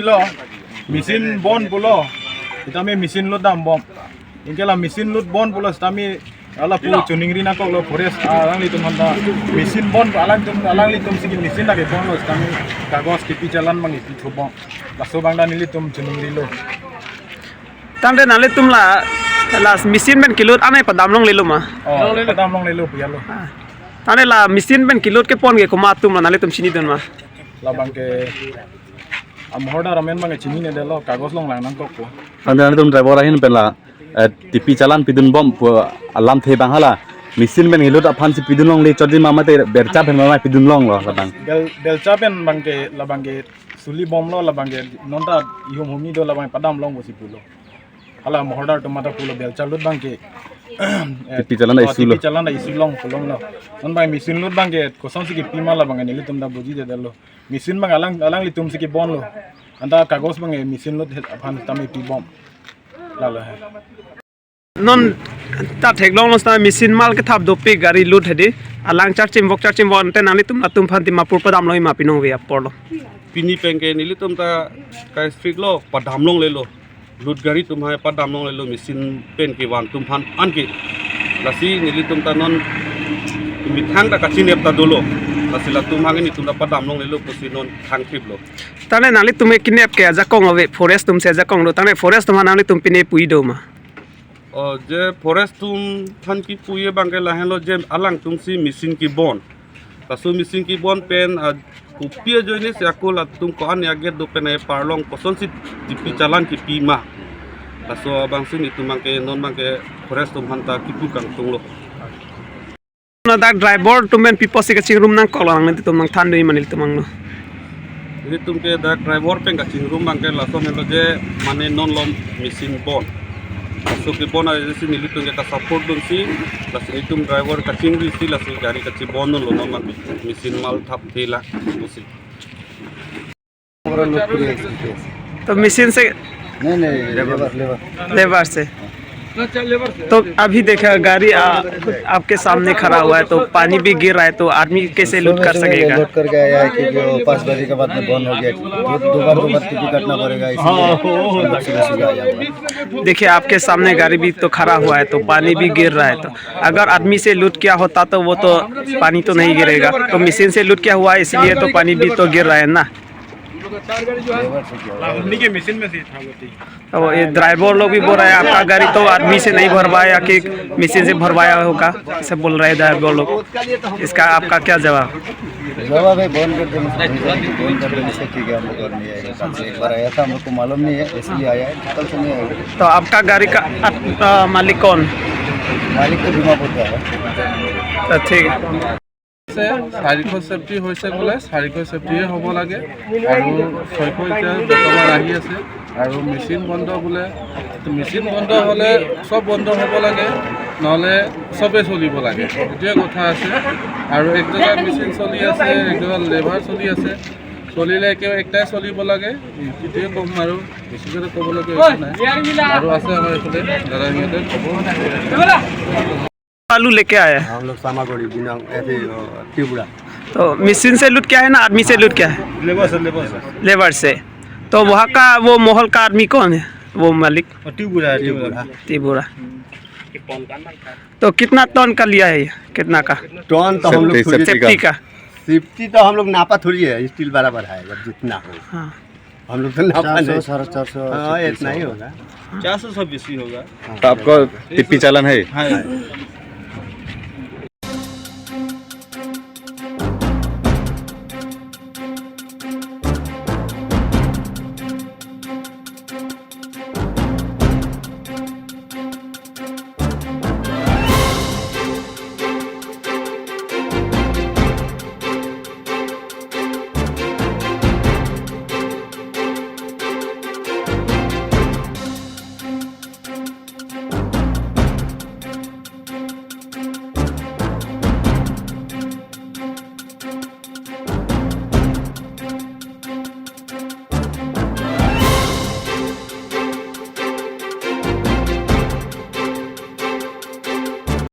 लो machine बन पुलो इतामी machine लो दाम बम इनकेला machine लो बन पुलो स्तामी ala pu chuning rina ko lo forest alang li tum handa mesin bon alang li tum sigi mesin lage bon lo stami kagos ki pichalan mangi pi thobong laso bangda nili tum chuning ri lo tande nale tum la mesin ben kilot ane padam long le lo ma padam long le lo pu ya lo tande la mesin ben kilot ke pon ge ko ma tum la nale tum sini don ma la bangke am horda ramen mangi chini ne de lo kagos long lang nang ko ko tande nale tum driver ahin pela tipi jalan pidun bom alam the bang hala mesin ben hilot aphan si pidun long le chodi mama te bercha ben mama pidun long lo labang belcha ben bangke labangke suli bom lo labangke nonta ihum humi do labang padam long bosi pulo hala mohorda tomata pulo belcha lut bangke tipi jalan isu long pulong lo non bang mesin lut bangke kosong sigi pima labang ni litum da boji de lo mesin bang alang litum sigi bon lo anda kagos bang mesin lut aphan tami pi bom lalo hai non ta theklong lo sta mesin mal ke thap dopi gari lut hedi alang charchim bon te nali tum atum phanti mapur padam loi ma pinong ve apor lo pini pengke nili tum ta kai street lo padam long le lo lut gari tum hai padam long le lo mesin pen ki wan tum phan an ki lasi nili tum ta non mi thang ta kachin ep ta dolo lasi la tum hang ni tum ta padam long le lo posi non thang trip lo tane nali tum kinep ke jakong ave forest tum se jakong lo tane forest tum nali tum pine pui do ma J forest तुम थान की पुए बांगे लाहेलो जे along तुम सी मिसिन की bone तासु मिसिन की bone pen कुपिए जोइने से अकोला तुम को अन यागे दो पेन पारलोंग कोसन सी टिपी चालान की पीमा तासु बांगसिन तुम बांगे नॉन बांगे फॉरेस्ट तुम हंता किपु कांग तुंगलो ना दा ड्राइवर तुमेन पिपो से चिंग रूम नंग कोलांग ने तुम नंग थान दई मानिल तुमंग नो ये तुम के दा ड्राइवर पेन का चिंग रूम बांगे लासो मेलो जे माने नॉन लॉम मिसिन bone so ke bona jesi nili tung ka support dun si las itum driver ka chingri si las gari ka chi bon lo no man mesin mal thap thela usi तो machine से नहीं labour से तो अभी देखा गाड़ी आपके सामने खड़ा हुआ है तो पानी भी गिर रहा है तो आदमी कैसे लूट कर सकेगा लूट करके आया है कि जो 5 बजे के बाद में बंद हो गया दो बार टिकट काटना पड़ेगा इसलिए देखिए आपके सामने गाड़ी भी तो खड़ा हुआ है तो पानी भी गिर रहा है तो अगर आदमी से लूट किया होता तो वो तो पानी तो नहीं गिरेगा तो मशीन से लूट किया हुआ है इसलिए तो पानी भी तो गिर रहा है ना के मशीन में से था तो ये ड्राइवर लोग भी बोल रहे हैं आपका गाड़ी तो आदमी से नहीं भरवाया कि मशीन से भरवाया होगा ऐसे बोल रहे हैं ड्राइवर लोग इसका आपका क्या जवाब है बंद कर देने से ठीक है हम लोग नहीं आएगा कल से एक बार आया था हमको मालूम नहीं है इसलिए आया है कल से नहीं आएगा तो आपका गाड़ी का मालिक कौन मालिक तो बीमापुर का है तो ठीक है শাৰীৰিক সেফটি হৈছে বোলে শাৰীৰিক সেফটিয়ে হ'ব লাগে আৰু 600 এতিয়া বৰ্তমান আহি আছে আৰু মেচিন বন্ধ বোলে মেচিন বন্ধ হ'লে সব বন্ধ হ'ব লাগে নহ'লে সবে চলিব লাগে এইটোৱে কথা আছে আৰু এক জেগাত মেচিন চলি আছে এক জেগাত লেবাৰ চলি আছে চলিলে একেবাৰে একটাই চলিব লাগে এইটোৱে ক'ম আৰু বেছিকৈ ক'বলগীয়া একো নাই আৰু আছে আমাৰ এইফালে দাদা সিহঁতে ক'ব आलू लेके आया है हम लोग सामागोड़ी बिना ऐसे त्रिपुरा तो मशीन से लूट क्या है ना आदमी से लूट क्या है लेबर से तो वहाँ का वो मोहल का आदमी कौन है वो मालिक त्रिपुरा तो कितना टन का लिया है कितना का टन तो हम लोग सेफ्टी का सेफ्टी तो हम लोग नापा थोड़ी है स्टील बराबर है जितना हो हाँ हम लोग तो नापा 400 हाँ इतना ही होगा 400 से बेसी होगा तो आपको टिप्पी चालन है